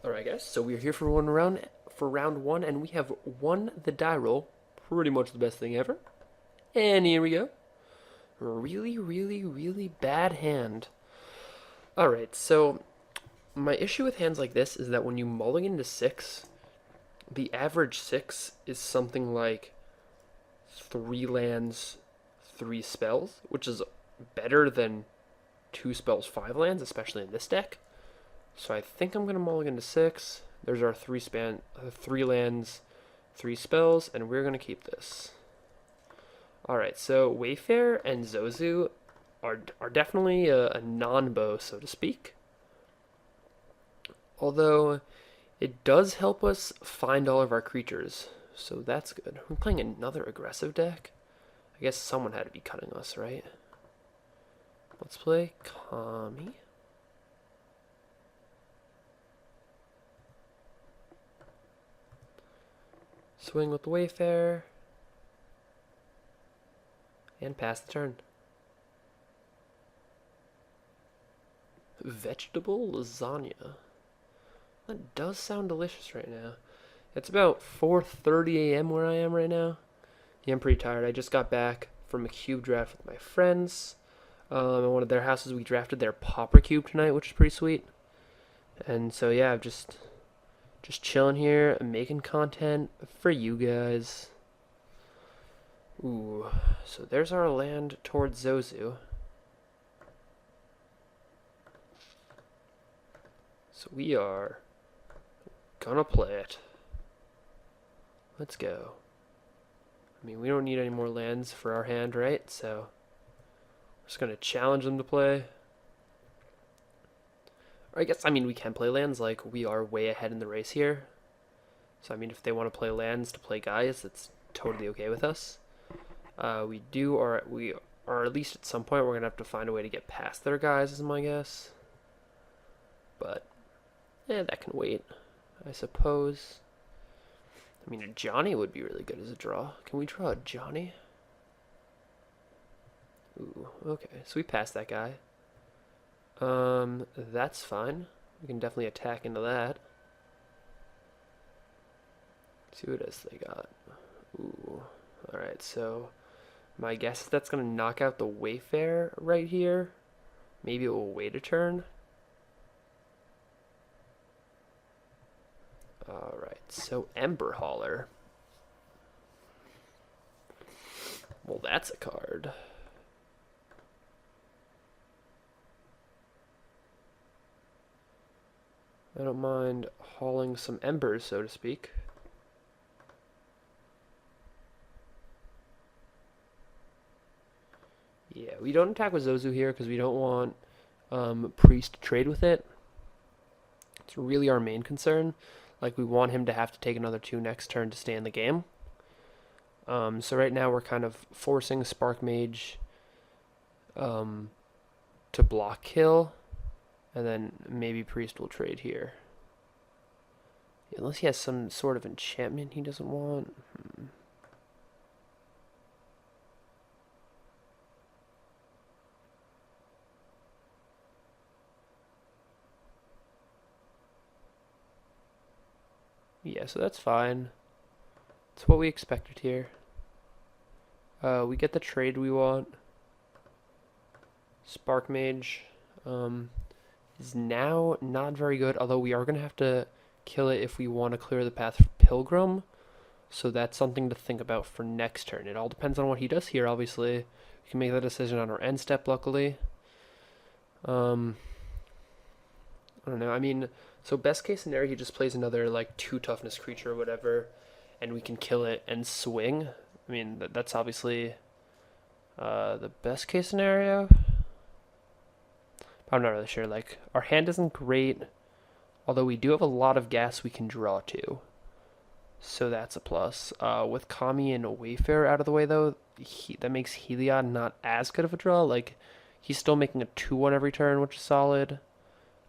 Alright guys, so we're here for round one, and we have won the die roll. Pretty much the best thing ever. And here we go. Really, really, really bad hand. Alright, so my issue with hands like this is that when you mulligan to 6, the average 6 is something like 3 lands, 3 spells, which is better than 2 spells, 5 lands, especially in this deck. So I think I'm gonna mulligan to 6. There's our 3 lands, 3 spells, and we're gonna keep this. Alright, so Wayfair and Zozu are definitely a non-bow, so to speak. Although it does help us find all of our creatures, so that's good. We're playing another aggressive deck. I guess someone had to be cutting us, right? Let's play Kami. Swing with the Wayfair. And pass the turn. Vegetable lasagna. That does sound delicious right now. It's about 4:30 a.m. where I am right now. Yeah, I'm pretty tired. I just got back from a cube draft with my friends. In one of their houses, we drafted their Pauper Cube tonight, which is pretty sweet. And so yeah, I'm just chilling here, making content for you guys. Ooh, so there's our land towards Zozu. So we are gonna play it. Let's go. I mean, we don't need any more lands for our hand, right? So we're just gonna challenge them to play. Or I mean, we can play lands, like we are way ahead in the race here. So I mean, if they want to play lands to play guys, that's totally okay with us. We are at least at some point we're gonna have to find a way to get past their guys, is my guess. But that can wait, I suppose. I mean, a Johnny would be really good as a draw. Can we draw a Johnny? Ooh, okay. So we passed that guy. That's fine. We can definitely attack into that. Let's see what else they got. Ooh. Alright, so my guess is that's going to knock out the Wayfair right here. Maybe it will wait a turn. Alright, so Ember Hauler. Well, that's a card. I don't mind hauling some embers, so to speak. Yeah, we don't attack with Zozu here because we don't want Priest to trade with it. It's really our main concern. Like, we want him to have to take another 2 next turn to stay in the game. So right now we're kind of forcing Spark Mage to block kill, and then maybe Priest will trade here. Unless he has some sort of enchantment he doesn't want. Yeah, so that's fine. It's what we expected here. We get the trade we want. Spark Mage is now not very good, although we are going to have to kill it if we want to clear the path for Pilgrim. So that's something to think about for next turn. It all depends on what he does here, obviously. We can make that decision on our end step, luckily. I don't know. I mean, so best case scenario, he just plays another like 2 toughness creature or whatever, and we can kill it and swing. I mean, that's obviously the best case scenario. I'm not really sure. Like, our hand isn't great, although we do have a lot of gas we can draw to. So that's a plus. With Kami and Wayfair out of the way, though, that makes Heliod not as good of a draw. Like, he's still making a 2-1 every turn, which is solid.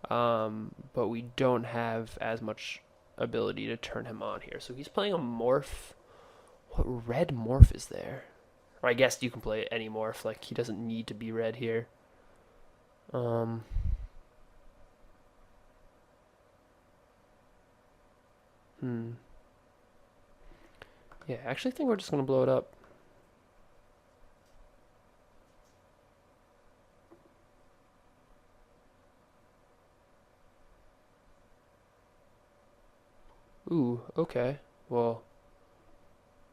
But we don't have as much ability to turn him on here. So he's playing a morph. What red morph is there? Or I guess you can play any morph. Like, he doesn't need to be red here. Yeah, I actually think we're just gonna blow it up. Ooh, okay. Well,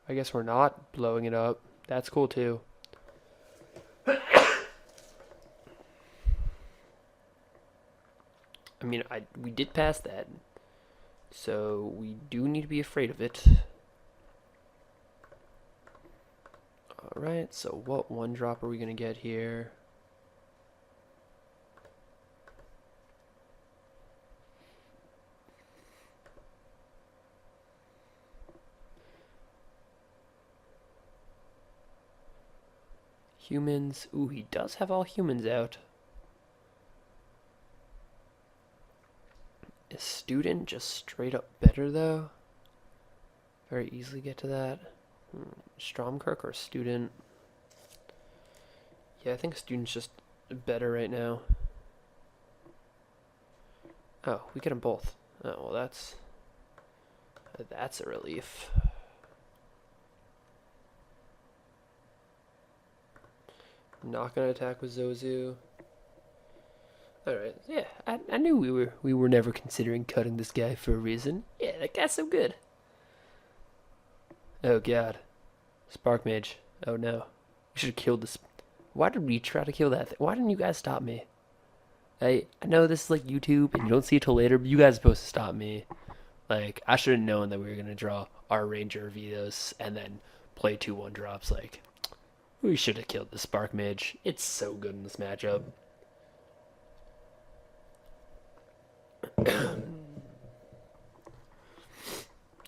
I guess we're not blowing it up. That's cool too. I mean, we did pass that, so we do need to be afraid of it. Alright, so what one drop are we gonna get here? Humans. Ooh, he does have all humans out. Is student just straight up better though? Very easily get to that. Stromkirk or student? Yeah, I think student's just better right now. Oh, we get them both. Oh, well, that's a relief. Not gonna attack with Zozu. Alright, yeah, I knew we were never considering cutting this guy for a reason. Yeah, that guy's so good. Oh god. Spark Mage. Oh no. We should have killed this. Why did we try to kill that thing? Why didn't you guys stop me? I know this is like YouTube and you don't see it till later, but you guys are supposed to stop me. Like, I should have known that we were gonna draw our Ranger Vitos and then play 2-1 drops. Like, we should have killed the Spark Mage. It's so good in this matchup.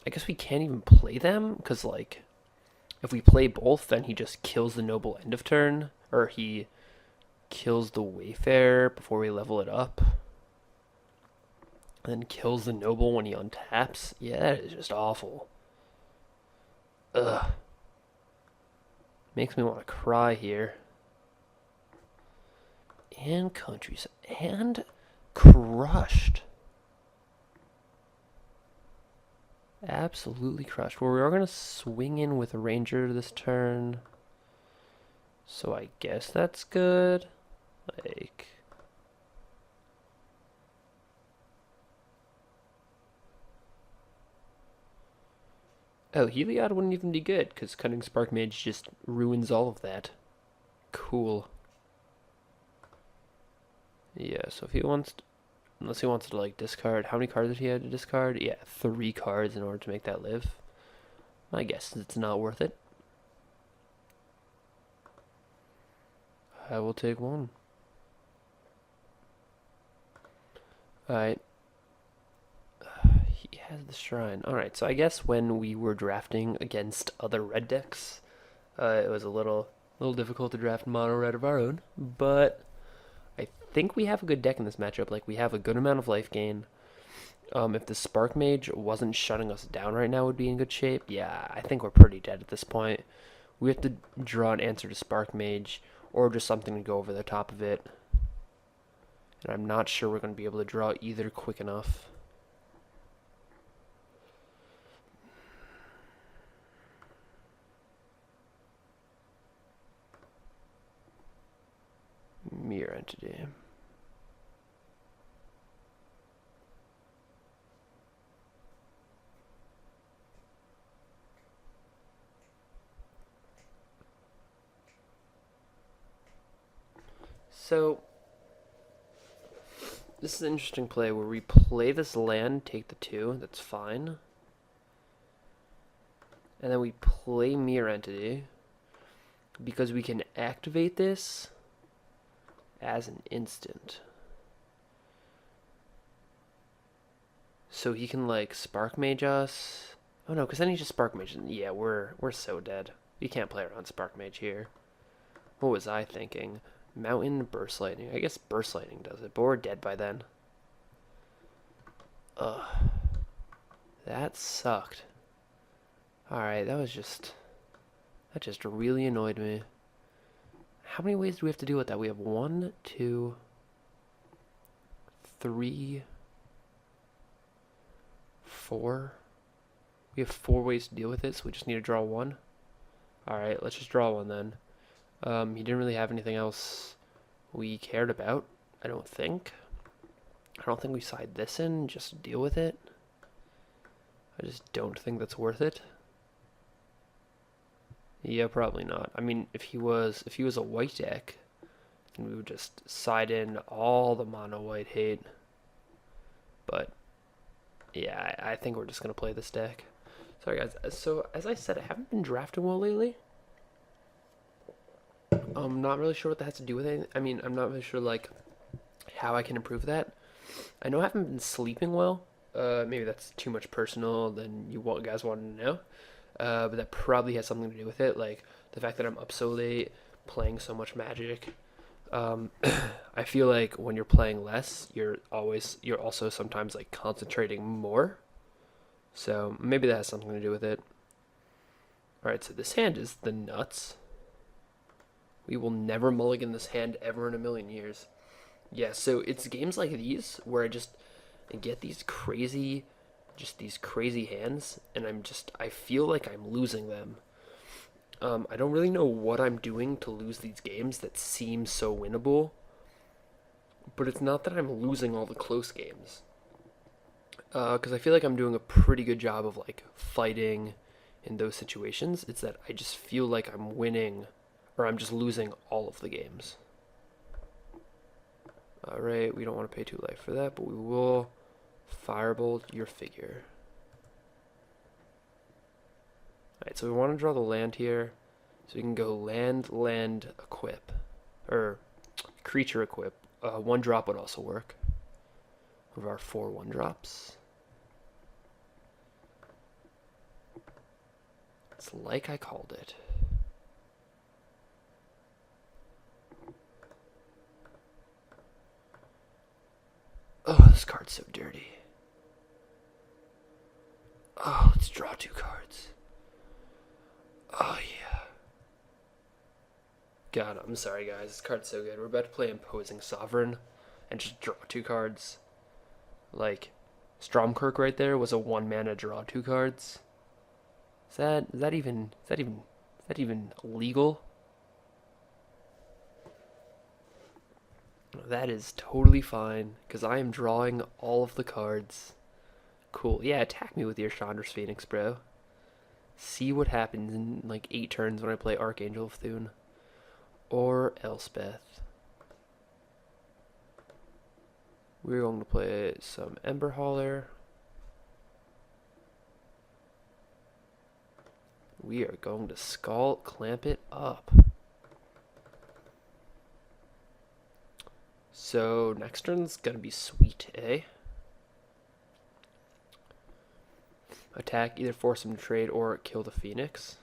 I guess we can't even play them, because, like, if we play both, then he just kills the Noble end of turn, or he kills the Wayfarer before we level it up, and then kills the Noble when he untaps. Yeah, that is just awful. Ugh. Makes me want to cry here. And countries. And crushed. Absolutely crushed. Well, we are going to swing in with a Ranger this turn. So I guess that's good. Like... Oh, Heliod wouldn't even be good, because Cunning Spark Mage just ruins all of that. Cool. Yeah, so if he wants... Unless he wants to, like, discard... How many cards did he have to discard? Yeah, 3 cards in order to make that live. I guess it's not worth it. I will take 1. Alright. He has the Shrine. Alright, so I guess when we were drafting against other red decks, it was a little difficult to draft mono red of our own, but I think we have a good deck in this matchup. Like, we have a good amount of life gain. If the Spark Mage wasn't shutting us down right now, would be in good shape. Yeah, I think we're pretty dead at this point. We have to draw an answer to Spark Mage, or just something to go over the top of it. And I'm not sure we're going to be able to draw either quick enough. Mirror Entity. So, this is an interesting play where we play this land, take the 2, that's fine. And then we play Mirror Entity, because we can activate this as an instant. So he can, like, Spark Mage us. Oh no, because then he just Spark Mage. Yeah, we're so dead. We can't play around Spark Mage here. What was I thinking? Mountain, Burst Lightning. I guess Burst Lightning does it, but we're dead by then. Ugh. That sucked. Alright, that just really annoyed me. How many ways do we have to deal with that? We have 1, 2, 3, 4. We have 4 ways to deal with it, so we just need to draw one. Alright, let's just draw one then. He didn't really have anything else we cared about, I don't think. I don't think we side this in, just deal with it. I just don't think that's worth it. Yeah, probably not. I mean, if he was a white deck, then we would just side in all the mono white hate. But yeah, I think we're just gonna play this deck. Sorry guys. So as I said, I haven't been drafting well lately. I'm not really sure what that has to do with anything. I mean, I'm not really sure like how I can improve that. I know I haven't been sleeping well. Maybe that's too much personal than you guys wanted to know. But that probably has something to do with it, like the fact that I'm up so late, playing so much Magic. I feel like when you're playing less, you're also sometimes like concentrating more. So maybe that has something to do with it. Alright, so this hand is the nuts. We will never mulligan this hand ever in a million years. Yeah, so it's games like these where I just get these crazy hands, and I feel like I'm losing them. I don't really know what I'm doing to lose these games that seem so winnable, but it's not that I'm losing all the close games. Because I feel like I'm doing a pretty good job of like fighting in those situations. It's that I just feel like I'm winning, or I'm just losing all of the games. Alright, we don't want to pay 2 life for that, but we will firebolt your figure. Alright, so we want to draw the land here. So we can go land, equip. Or creature equip. 1 drop would also work. Of our 4 1-drops. It's like I called it. Oh, this card's so dirty. Oh, let's draw 2 cards. Oh, yeah. God, I'm sorry, guys. This card's so good. We're about to play Imposing Sovereign and just draw 2 cards. Like, Stromkirk right there was a 1-mana draw 2 cards. Is that even legal? That is totally fine, because I am drawing all of the cards. Cool. Yeah, attack me with your Chandra's Phoenix, bro. See what happens in like 8 turns when I play Archangel of Thune. Or Elspeth. We're going to play some Ember Hauler. We are going to Scald Clamp it up. So next turn's gonna be sweet, eh? Attack, either force him to trade or kill the Phoenix.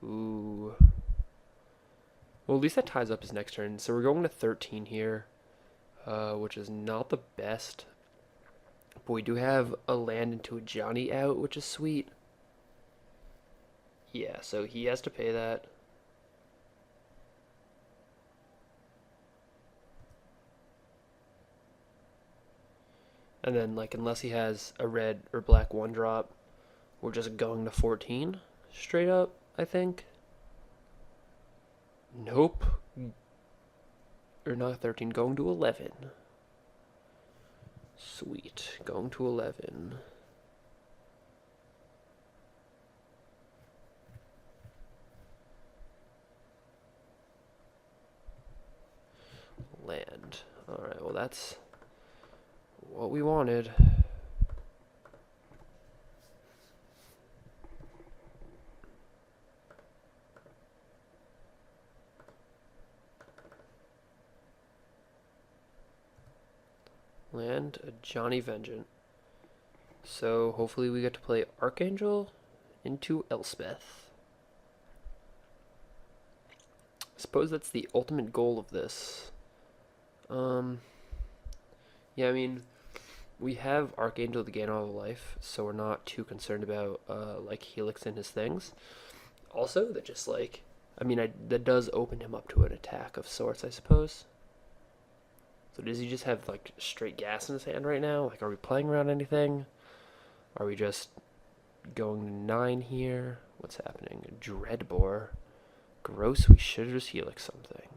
Ooh. Well, at least that ties up his next turn. So we're going to 13 here, which is not the best. But we do have a land into a Johnny out, which is sweet. Yeah, so he has to pay that. And then, like, unless he has a red or black 1-drop, we're just going to 14 straight up, I think. Nope. Or not 13, going to 11. Sweet, going to 11. Land. Alright, well that's what we wanted. Land a Johnny Vengeant. So hopefully we get to play Archangel into Elspeth. I suppose that's the ultimate goal of this. Yeah, I mean, we have Archangel to gain all the life, so we're not too concerned about like Helix and his things. Also, that just like, I mean, that does open him up to an attack of sorts, I suppose. So does he just have like straight gas in his hand right now? Like, are we playing around anything? Are we just going to 9 here. What's happening? Dreadbore. Gross, we should have just helixed something.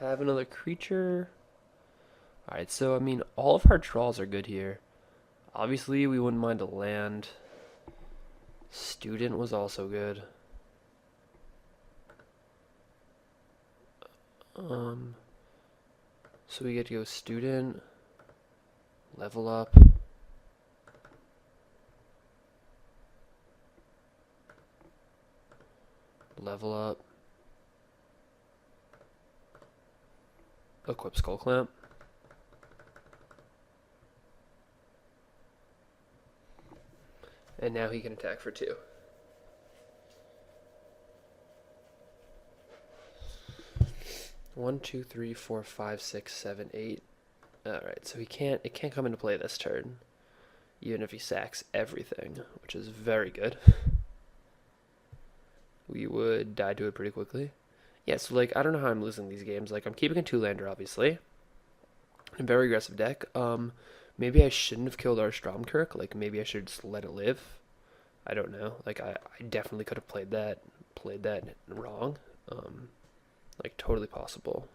Have another creature. Alright, so I mean, all of our draws are good here. Obviously, we wouldn't mind a land. Student was also good. So we get to go student, level up. Level up. Equip Skull Clamp. And now he can attack for 2. One, two, three, four, five, six, seven, 8. Alright, so it can't come into play this turn. Even if he sacks everything, which is very good. We would die to it pretty quickly. Yeah, so like I don't know how I'm losing these games. Like I'm keeping a 2-lander obviously. A very aggressive deck. Maybe I shouldn't have killed our Stromkirk. Like maybe I should just let it live. I don't know. Like I definitely could have played that wrong. Like totally possible.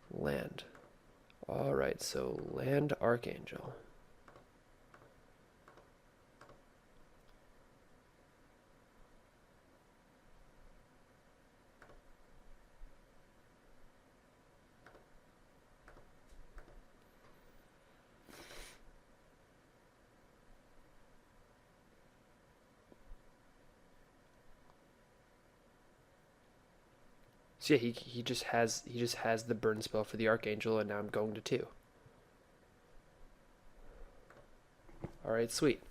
Land. Alright, so land Archangel. So yeah, he just has the burn spell for the Archangel, and now I'm going to 2. All right, sweet.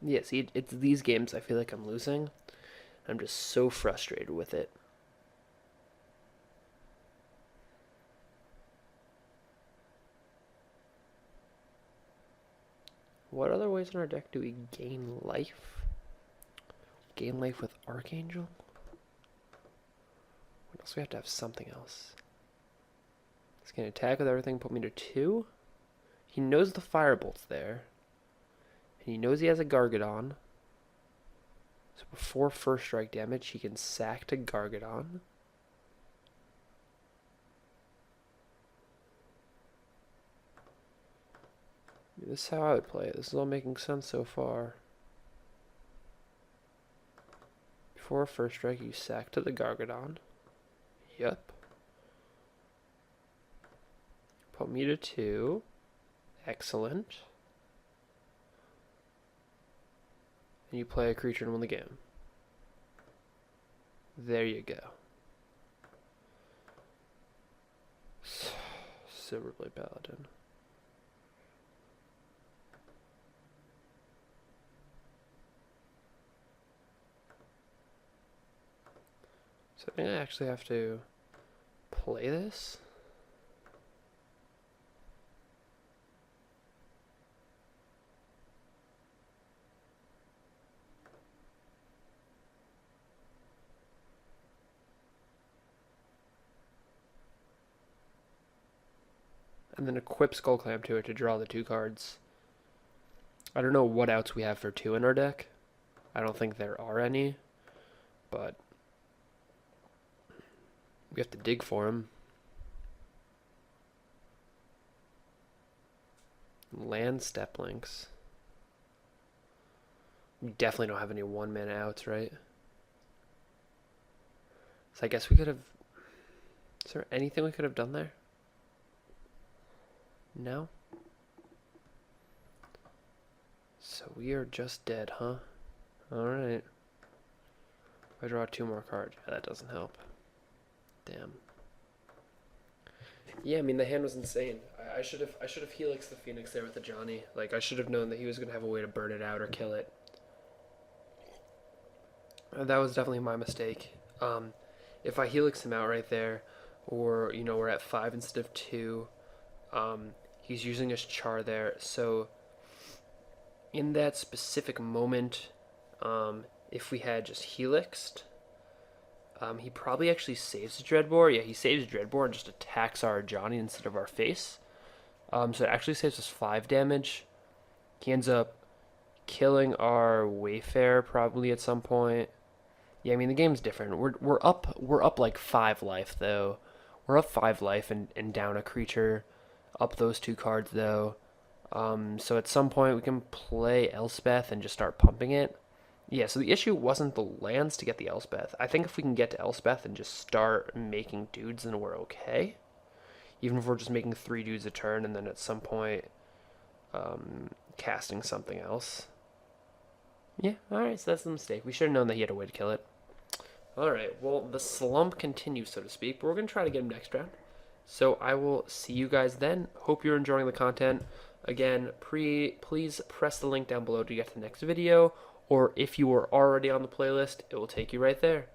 Yeah, see, it's these games I feel like I'm losing. I'm just so frustrated with it. What other ways in our deck do we gain life? Gain life with Archangel? What else? We have to have something else. He's going to attack with everything, put me to 2. He knows the Firebolt's there. And he knows he has a Gargadon. So before first strike damage, he can sack to Gargadon. This is how I would play it. This is all making sense so far. Before first strike, you sack to the Gargadon. Yep. Put me to 2. Excellent. And you play a creature and win the game. There you go. Silverblade Paladin. So I think I actually have to play this. And then equip Skull Clamp to it to draw the 2 cards. I don't know what outs we have for 2 in our deck. I don't think there are any, but we have to dig for them. Land Step Links. We definitely don't have any 1-mana outs, right? So I guess we could have... Is there anything we could have done there? No? So we are just dead, huh? Alright. If I draw 2 more cards, yeah, that doesn't help. Damn. Yeah, I mean the hand was insane. I should have helixed the Phoenix there with the Johnny. Like I should have known that he was gonna have a way to burn it out or kill it. That was definitely my mistake. If I helix him out right there, or we're at 5 instead of 2, he's using his char there. So in that specific moment, if we had just helixed, he probably actually saves the Dreadbore. Yeah, he saves Dreadbore and just attacks our Johnny instead of our face. So it actually saves us 5 damage. He ends up killing our Wayfarer probably at some point. Yeah, I mean the game's different. We're up like 5 life though. We're up 5 life and down a creature. Up those 2 cards though. So at some point we can play Elspeth and just start pumping it. Yeah, so the issue wasn't the lands to get the Elspeth. I think if we can get to Elspeth and just start making dudes, then we're okay. Even if we're just making 3 dudes a turn and then at some point casting something else. Yeah, alright, so that's the mistake. We should have known that he had a way to kill it. Alright, well, the slump continues, so to speak, but we're going to try to get him next round. So I will see you guys then. Hope you're enjoying the content. Again, please press the link down below to get to the next video, or if you are already on the playlist, it will take you right there.